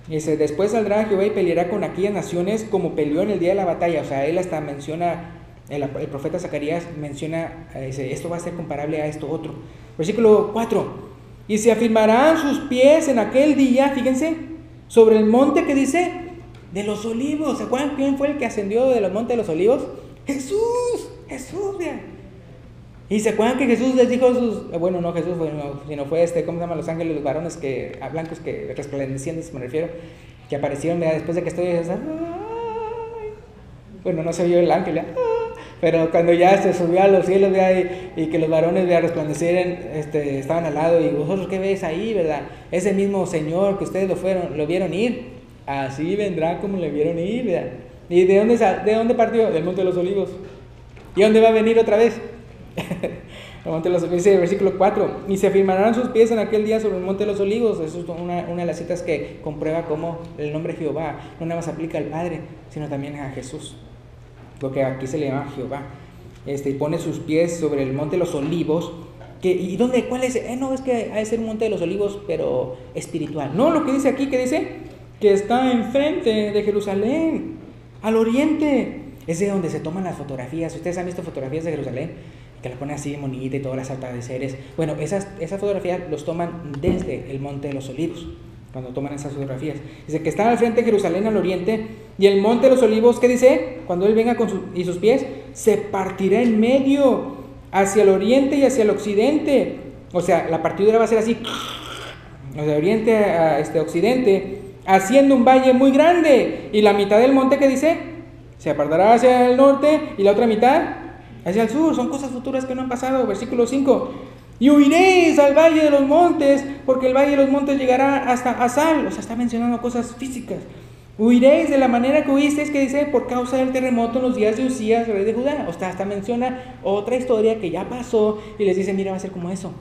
Dice, después saldrá Jehová y peleará con aquellas naciones como peleó en el día de la batalla. O sea, él hasta menciona, el profeta Zacarías menciona, dice, esto va a ser comparable a esto otro. Versículo 4. Y se afirmarán sus pies en aquel día, fíjense, sobre el monte que dice, de los olivos. ¿Se acuerdan quién fue el que ascendió de los montes de los olivos? Jesús, vean. Y se acuerdan que Jesús les dijo a sus, bueno, no Jesús, sino fue ¿cómo se llama? Los ángeles, los varones blancos que resplandecientes, me refiero, que aparecieron después de que estoy, bueno, no se vio el ángel, pero cuando ya se subió a los cielos, y que los varones resplandecieran, estaban al lado, y vosotros qué ves ahí, ¿verdad? Ese mismo Señor que ustedes lo vieron ir, así vendrá como le vieron ir, ¿verdad? ¿Y de dónde partió? Del monte de los olivos. ¿Y dónde va a venir otra vez? Dice el versículo 4: y se afirmarán sus pies en aquel día sobre el monte de los olivos. Eso es una de las citas que comprueba cómo el nombre Jehová no nada más aplica al Padre, sino también a Jesús, porque aquí se le llama Jehová. Y pone sus pies sobre el monte de los olivos. ¿Y dónde? ¿Cuál es? No, es que ha de ser un monte de los olivos, pero espiritual. No, lo que dice aquí, que dice que está enfrente de Jerusalén, al oriente. Es de donde se toman las fotografías. Ustedes han visto fotografías de Jerusalén, que la ponen así bonita y todas las atardeceres. Bueno, esas fotografías los toman desde el monte de los olivos, cuando toman esas fotografías. Dice que está al frente de Jerusalén, al oriente, y el monte de los olivos, ¿qué dice? Cuando él venga y sus pies, se partirá en medio, hacia el oriente y hacia el occidente. O sea, la partidura va a ser así, o sea, oriente a occidente, haciendo un valle muy grande. Y la mitad del monte, ¿qué dice? Se apartará hacia el norte, y la otra mitad hacia el sur. Son cosas futuras que no han pasado. Versículo 5. Y huiréis al valle de los montes, porque el valle de los montes llegará hasta Asal. O sea, está mencionando cosas físicas. Huiréis de la manera que huisteis, que dice, por causa del terremoto en los días de Usías, rey de Judá. O sea, hasta menciona otra historia que ya pasó, y les dice, mira, va a ser como eso.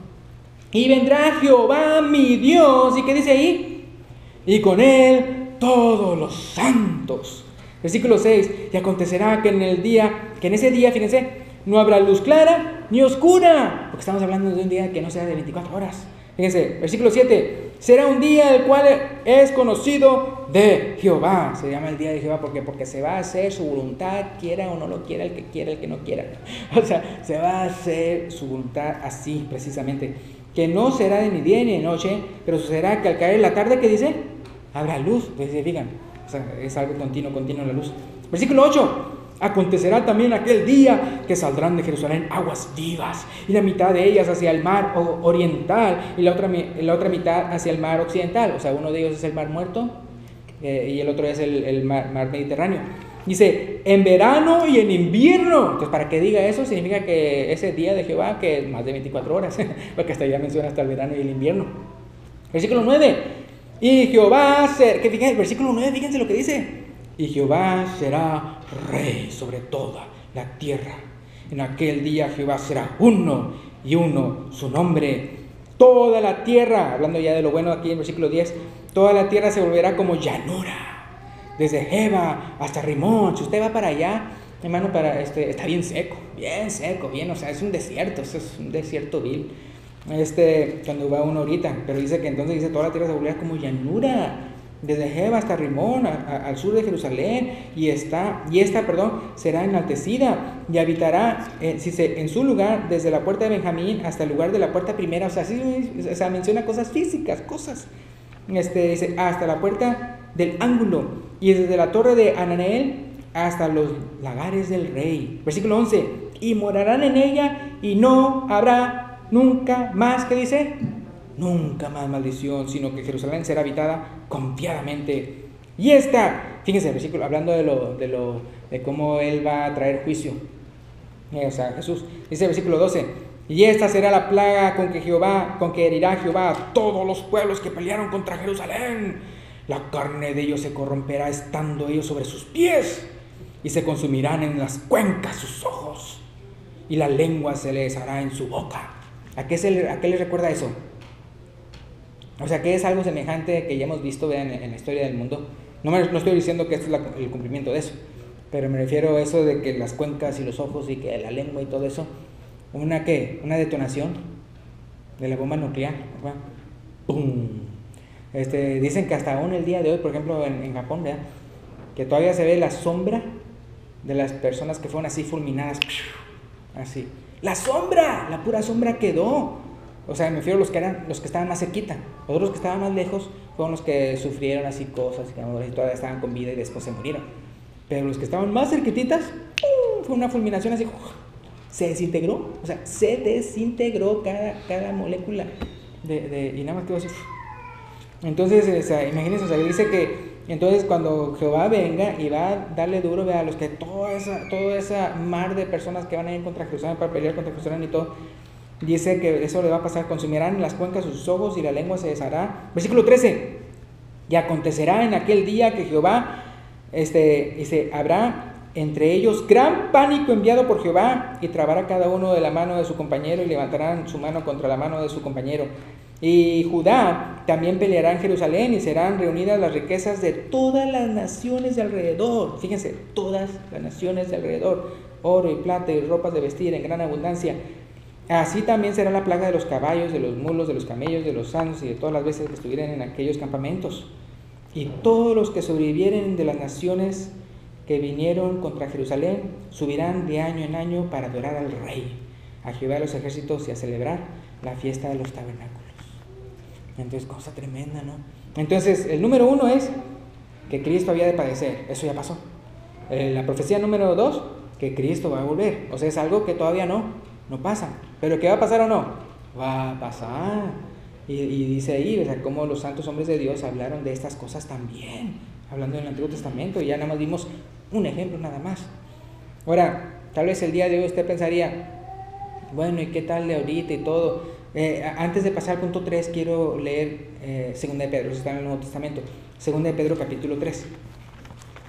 Y vendrá Jehová mi Dios, ¿y qué dice ahí? Y con él todos los santos. Versículo 6. Y acontecerá que en ese día, fíjense, no habrá luz clara ni oscura, porque estamos hablando de un día que no sea de 24 horas. Fíjense, versículo 7. Será un día el cual es conocido de Jehová. Se llama el día de Jehová porque se va a hacer su voluntad, quiera o no lo quiera, el que no quiera. O sea, se va a hacer su voluntad así, precisamente. Que no será de ni día ni de noche, pero sucederá que al caer la tarde, ¿qué dice? Habrá luz. Entonces, fíjense, o sea, es algo continuo la luz. Versículo 8. Acontecerá también aquel día que saldrán de Jerusalén aguas vivas, y la mitad de ellas hacia el mar oriental, y la otra mitad hacia el mar occidental. O sea, uno de ellos es el mar muerto, y el otro es el mar Mediterráneo. Dice, en verano y en invierno. Entonces, para que diga eso, significa que ese día de Jehová, que es más de 24 horas, porque hasta ya menciona hasta el verano y el invierno. Versículo 9. Y Jehová será, que fíjense, versículo 9, fíjense lo que dice. Y Jehová será rey sobre toda la tierra. En aquel día Jehová será uno y uno su nombre. Toda la tierra, hablando ya de lo bueno aquí en versículo 10, toda la tierra se volverá como llanura. Desde Jeba hasta Rimón. Si usted va para allá, hermano, está bien seco, bien, o sea, es un desierto, es un desierto vil. Cuando va uno ahorita, pero dice que entonces dice toda la tierra se volverá como llanura, desde Jeba hasta Rimón, al sur de Jerusalén, y esta será enaltecida y habitará, en su lugar, desde la puerta de Benjamín hasta el lugar de la puerta primera. O sea, menciona cosas físicas, dice, hasta la puerta del ángulo, y desde la torre de Hananeel hasta los lagares del rey. Versículo 11, y morarán en ella, y no habrá nunca más, ¿qué dice? Nunca más maldición, sino que Jerusalén será habitada confiadamente. Y fíjense el versículo, hablando de cómo Él va a traer juicio. O sea, Jesús, dice el versículo 12, y esta será la plaga con que herirá Jehová a todos los pueblos que pelearon contra Jerusalén. La carne de ellos se corromperá estando ellos sobre sus pies, y se consumirán en las cuencas sus ojos, y la lengua se les hará en su boca. ¿A qué les recuerda eso? O sea, que es algo semejante que ya hemos visto, vean, en la historia del mundo. No estoy diciendo que esto es el cumplimiento de eso, pero me refiero a eso de que las cuencas y los ojos y que la lengua y todo eso, una detonación de la bomba nuclear, ¿verdad? ¡Pum! Dicen que hasta aún el día de hoy, por ejemplo en Japón, ¿verdad?, que todavía se ve la sombra de las personas que fueron así fulminadas, así. La pura sombra quedó. O sea, me refiero a los que estaban más cerquita. Los que estaban más lejos fueron los que sufrieron así cosas, que todavía estaban con vida y después se murieron. Pero los que estaban más cerquititas, fue una fulminación así, se desintegró. O sea, se desintegró cada molécula y nada más quedó así. Entonces, imagínense, dice que entonces cuando Jehová venga y va a darle duro, vea, a los que toda esa mar de personas que van a ir contra Jerusalén para pelear contra Jerusalén y todo, dice que eso le va a pasar, consumirán las cuencas sus ojos y la lengua se deshará. Versículo 13, y acontecerá en aquel día que Jehová, dice, habrá entre ellos gran pánico enviado por Jehová, y trabará cada uno de la mano de su compañero, y levantarán su mano contra la mano de su compañero. Y Judá también peleará en Jerusalén, y serán reunidas las riquezas de todas las naciones de alrededor. Fíjense, todas las naciones de alrededor, oro y plata y ropas de vestir en gran abundancia. Así también será la plaga de los caballos, de los mulos, de los camellos, de los asnos y de todas las bestias que estuvieran en aquellos campamentos. Y todos los que sobrevivieren de las naciones que vinieron contra Jerusalén subirán de año en año para adorar al Rey, a Jehová de los ejércitos, y a celebrar la fiesta de los tabernáculos. Entonces, cosa tremenda, ¿no? Entonces, el número 1 es que Cristo había de padecer. Eso ya pasó. La profecía número 2, que Cristo va a volver. O sea, es algo que todavía no pasa. ¿Pero qué va a pasar o no? Va a pasar. Y dice ahí, o sea, cómo los santos hombres de Dios hablaron de estas cosas también, hablando del Antiguo Testamento, y ya nada más dimos un ejemplo nada más. Ahora, tal vez el día de hoy usted pensaría, bueno, ¿y qué tal de ahorita y todo? Antes de pasar al punto 3, quiero leer 2 de Pedro, si está en el Nuevo Testamento, 2 de Pedro capítulo 3.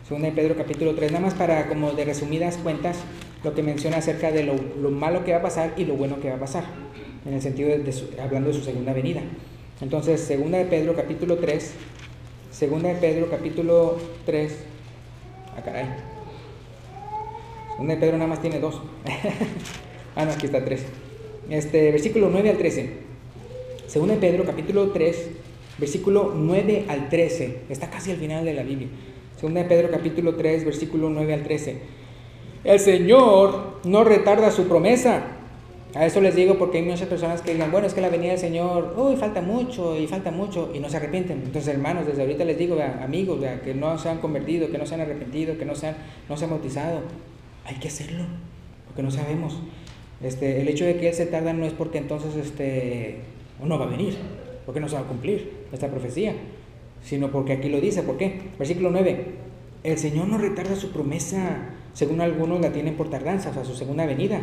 2 de Pedro capítulo 3, nada más para como de resumidas cuentas, lo que menciona acerca de lo malo que va a pasar y lo bueno que va a pasar, en el sentido hablando de su segunda venida. Entonces, 2 de Pedro capítulo 3, 2 de Pedro capítulo 3, caray, 2 de Pedro nada más tiene 2, no, aquí está 3, versículo 9 al 13, 2 de Pedro capítulo 3, versículo 9 al 13, está casi al final de la Biblia. 2 de Pedro capítulo 3, versículo 9 al 13. El Señor no retarda su promesa. A eso les digo porque hay muchas personas que digan, bueno, es que la venida del Señor, falta mucho, y no se arrepienten. Entonces, hermanos, desde ahorita les digo, amigos, que no se han convertido, que no se han arrepentido, que no se han bautizado, hay que hacerlo, porque no sabemos. El hecho de que Él se tarda no es porque entonces no va a venir, porque no se va a cumplir esta profecía, sino porque aquí lo dice. ¿Por qué? Versículo 9. el Señor no retarda su promesa, según algunos la tienen por tardanza, o sea, su segunda venida,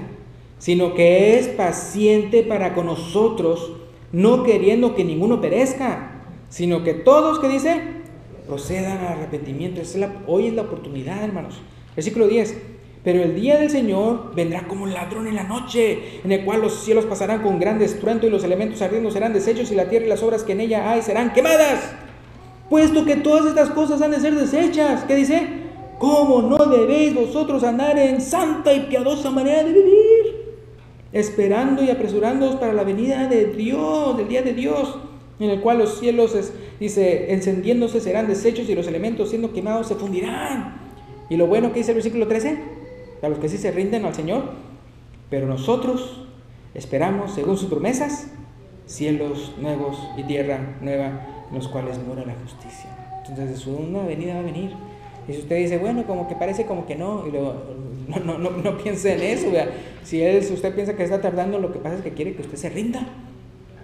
sino que es paciente para con nosotros, no queriendo que ninguno perezca, sino que todos, ¿qué dice? Procedan al arrepentimiento. Hoy es la oportunidad, hermanos. Versículo 10. Pero el día del Señor vendrá como ladrón en la noche, en el cual los cielos pasarán con gran estruendo y los elementos ardiendo serán deshechos y la tierra y las obras que en ella hay serán quemadas. Puesto que todas estas cosas han de ser deshechas, ¿qué dice? ¿Cómo no debéis vosotros andar en santa y piadosa manera de vivir? Esperando y apresurándoos para la venida de Dios, del día de Dios, en el cual los cielos, dice, encendiéndose serán deshechos y los elementos siendo quemados se fundirán. Y lo bueno que dice el versículo 13, a los que sí se rinden al Señor, pero nosotros esperamos, según sus promesas, cielos nuevos y tierra nueva, en los cuales mora la justicia. Entonces de su segunda venida va a venir. Y si usted dice, bueno, como que parece como que no, y luego, no piense en eso, ¿verdad? Si usted piensa que está tardando, lo que pasa es que quiere que usted se rinda,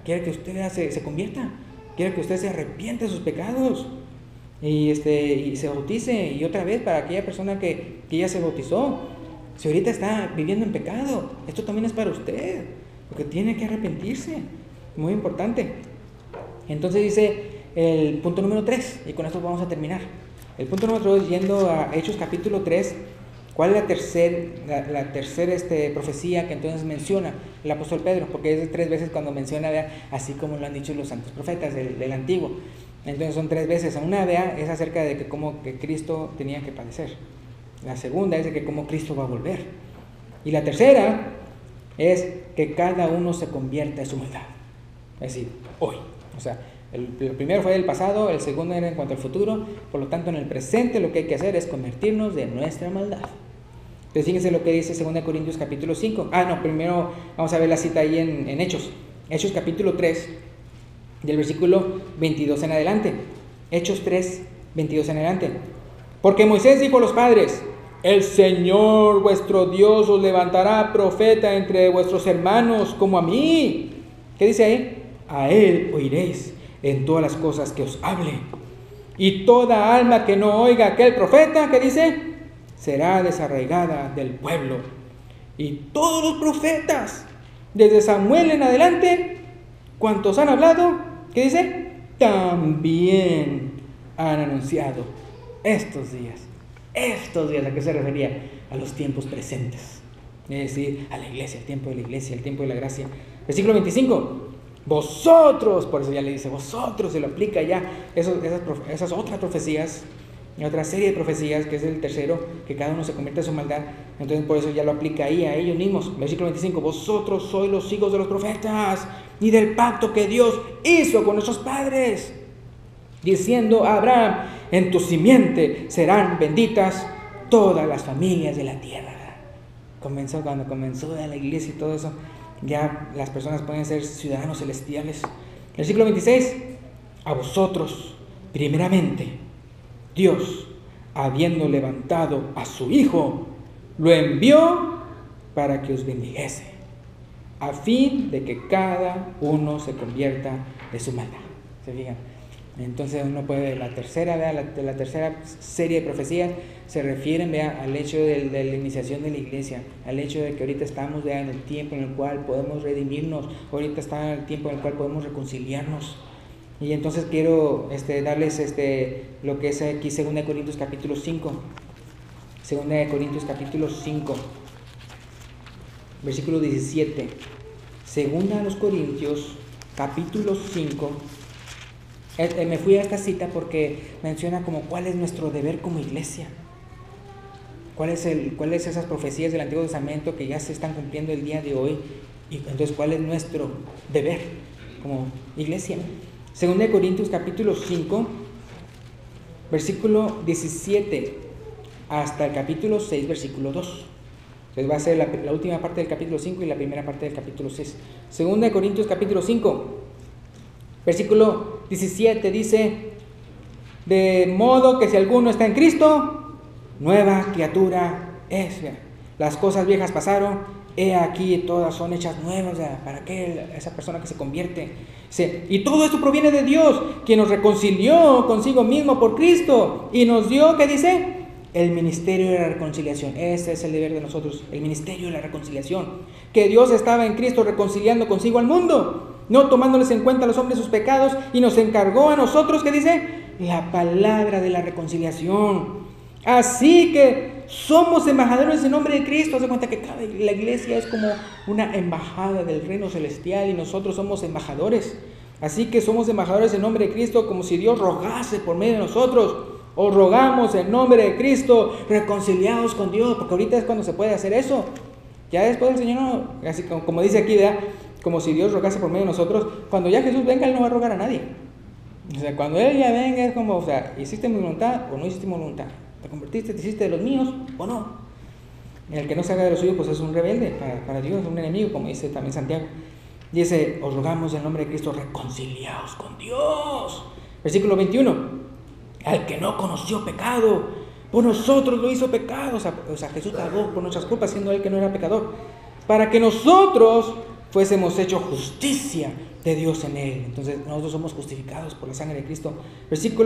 quiere que usted se convierta, quiere que usted se arrepiente de sus pecados y se bautice. Y otra vez, para aquella persona que ya se bautizó, si ahorita está viviendo en pecado, esto también es para usted, porque tiene que arrepentirse, muy importante. Entonces dice el punto número 3, y con esto vamos a terminar. El punto número 3, yendo a Hechos capítulo 3, ¿cuál es la tercera profecía que entonces menciona el apóstol Pedro? Porque es 3 veces cuando menciona, ¿vea? Así como lo han dicho los santos profetas del Antiguo. Entonces son 3 veces. Una, ¿vea? Es acerca de que Cristo tenía que padecer. La segunda es de que cómo Cristo va a volver. Y la tercera es que cada uno se convierta en su maldad. Es decir, hoy. O sea, el primero fue del pasado, el segundo era en cuanto al futuro. Por lo tanto, en el presente lo que hay que hacer es convertirnos de nuestra maldad. Entonces fíjense lo que dice 2 Corintios capítulo 5. Primero vamos a ver la cita ahí en Hechos. Hechos capítulo 3, del versículo 22 en adelante. Hechos 3, 22 en adelante. Porque Moisés dijo a los padres: el Señor vuestro Dios os levantará profeta entre vuestros hermanos como a mí. ¿Qué dice ahí? A él oiréis en todas las cosas que os hable. Y toda alma que no oiga a aquel profeta, ¿qué dice? Será desarraigada del pueblo. Y todos los profetas, desde Samuel en adelante, cuantos han hablado, ¿qué dice? También han anunciado estos días. ¿A qué se refería? A los tiempos presentes. Es decir, a la iglesia, el tiempo de la iglesia, el tiempo de la gracia. Versículo 25. Vosotros, por eso ya le dice, vosotros, se lo aplica ya esas otras profecías, otra serie de profecías, que es el tercero, que cada uno se convierte en su maldad. Entonces por eso ya lo aplica ahí a ellos mismos. Versículo 25, vosotros sois los hijos de los profetas y del pacto que Dios hizo con nuestros padres, diciendo a Abraham: en tu simiente serán benditas todas las familias de la tierra. Cuando comenzó la iglesia y todo eso, ya las personas pueden ser ciudadanos celestiales. Versículo 26, a vosotros primeramente Dios, habiendo levantado a su Hijo, lo envió para que os bendijese, a fin de que cada uno se convierta de su maldad. ¿Se fijan? Entonces uno puede ver la tercera serie de profecías se refieren, al hecho de la iniciación de la iglesia, al hecho de que ahorita estamos en el tiempo en el cual podemos redimirnos, ahorita está el tiempo en el cual podemos reconciliarnos. Y entonces quiero darles lo que es aquí 2 Corintios capítulo 5. 2 Corintios capítulo 5, versículo 17. 2 Corintios capítulo 5. Me fui a esta cita porque menciona como cuál es nuestro deber como iglesia. ¿Cuáles esas profecías del Antiguo Testamento que ya se están cumpliendo el día de hoy? Y entonces, ¿cuál es nuestro deber como iglesia? 2 Corintios capítulo 5, versículo 17 hasta el capítulo 6, versículo 2. Entonces va a ser la última parte del capítulo 5 y la primera parte del capítulo 6. 2 Corintios capítulo 5, versículo 17 dice: de modo que si alguno está en Cristo, nueva criatura es. Las cosas viejas pasaron, he aquí todas son hechas nuevas. ¿Para qué esa persona que se convierte? Y todo esto proviene de Dios, quien nos reconcilió consigo mismo por Cristo y nos dio, ¿qué dice? el ministerio de la reconciliación. Ese es el deber de nosotros, el ministerio de la reconciliación. Que Dios estaba en Cristo reconciliando consigo al mundo, no tomándoles en cuenta a los hombres sus pecados, y nos encargó a nosotros, ¿qué dice? La palabra de la reconciliación. Así que somos embajadores en nombre de Cristo. Haz de cuenta que la iglesia es como una embajada del reino celestial y nosotros somos embajadores. Así que somos embajadores en nombre de Cristo, como si Dios rogase por medio de nosotros. Os rogamos en nombre de Cristo, reconciliados con Dios, porque ahorita es cuando se puede hacer eso. Ya después el Señor no, así como dice aquí, ¿verdad? Como si Dios rogase por medio de nosotros. Cuando ya Jesús venga, Él no va a rogar a nadie. O sea, cuando Él ya venga es como, o sea, ¿hiciste mi voluntad o no hiciste mi voluntad? ¿Te convertiste, te hiciste de los míos o no? El que no se haga de los suyos, pues es un rebelde para Dios, un enemigo, como dice también Santiago. Dice, os rogamos en nombre de Cristo, reconciliaos con Dios. Versículo 21. Al que no conoció pecado, por nosotros lo hizo pecado. O sea, Jesús pagó por nuestras culpas, siendo Él que no era pecador, para que nosotros fuésemos hecho justicia de Dios en Él. Entonces nosotros somos justificados por la sangre de Cristo.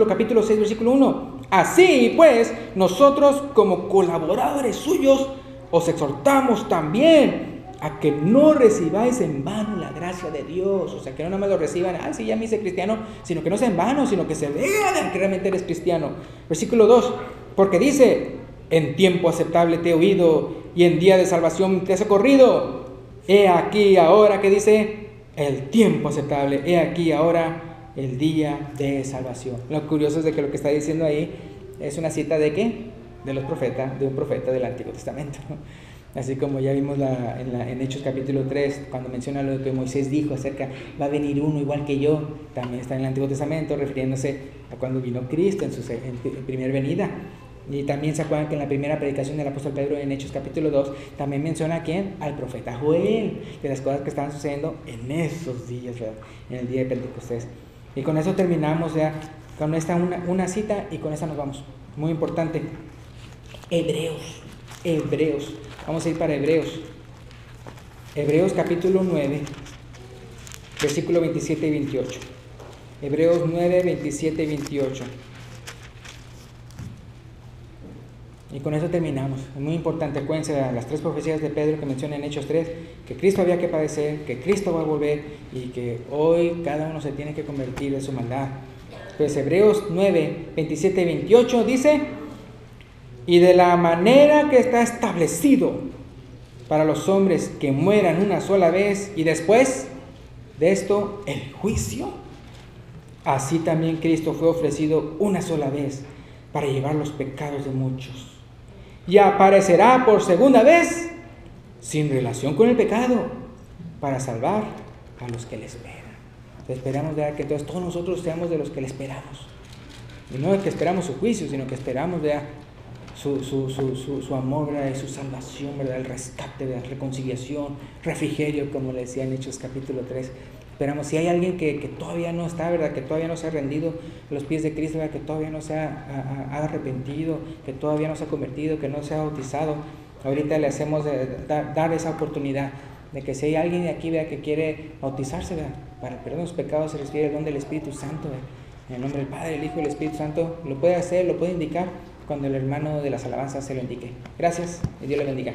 Capítulo 6, versículo 1. Así pues, nosotros como colaboradores suyos, os exhortamos también a que no recibáis en vano la gracia de Dios. O sea, que no nada más lo reciban, sí, ya me hice cristiano, sino que no sea en vano, sino que se vean que realmente eres cristiano. Versículo 2, porque dice, en tiempo aceptable te he oído, y en día de salvación te he socorrido. He aquí ahora, ¿qué dice? El tiempo aceptable, he aquí ahora el día de salvación. Lo curioso es de que lo que está diciendo ahí es una cita ¿de qué? De un profeta del Antiguo Testamento, ¿no? Así como ya vimos en Hechos capítulo 3, cuando menciona lo que Moisés dijo acerca, va a venir uno igual que yo, también está en el Antiguo Testamento, refiriéndose a cuando vino Cristo en primera venida. Y también se acuerdan que en la primera predicación del apóstol Pedro en Hechos capítulo 2, también menciona a quién, al profeta Joel, de las cosas que estaban sucediendo en esos días, ¿verdad? En el día de Pentecostés. Y con eso terminamos ya, con esta una cita, y con esta nos vamos. Muy importante, Hebreos. Vamos a ir para Hebreos. Hebreos capítulo 9, versículo 27 y 28. Hebreos 9, 27 y 28. Y con eso terminamos. Es muy importante, acuérdense de las tres profecías de Pedro que menciona en Hechos 3, que Cristo había que padecer, que Cristo va a volver y que hoy cada uno se tiene que convertir de su maldad. Pues Hebreos 9, 27 y 28 dice, y de la manera que está establecido para los hombres que mueran una sola vez y después de esto el juicio, así también Cristo fue ofrecido una sola vez para llevar los pecados de muchos, y aparecerá por segunda vez sin relación con el pecado para salvar a los que le esperan. Entonces esperamos ver que entonces todos nosotros seamos de los que le esperamos, y no de que esperamos su juicio, sino que esperamos ver su amor, ¿verdad? Y su salvación, ¿verdad? El rescate, ¿verdad? Reconciliación, refrigerio, como le decía en Hechos capítulo 3. Esperamos, si hay alguien que todavía no está, ¿verdad? Que todavía no se ha rendido a los pies de Cristo, ¿verdad? Que todavía no se ha arrepentido, que todavía no se ha convertido, que no se ha bautizado, ahorita le hacemos dar esa oportunidad de que si hay alguien de aquí, ¿verdad? Que quiere bautizarse, ¿verdad? Para el perdón de los pecados se recibe el don del Espíritu Santo, ¿verdad? En el nombre del Padre, del Hijo y del Espíritu Santo, lo puede hacer, lo puede indicar cuando el hermano de las alabanzas se lo indique. Gracias y Dios le bendiga.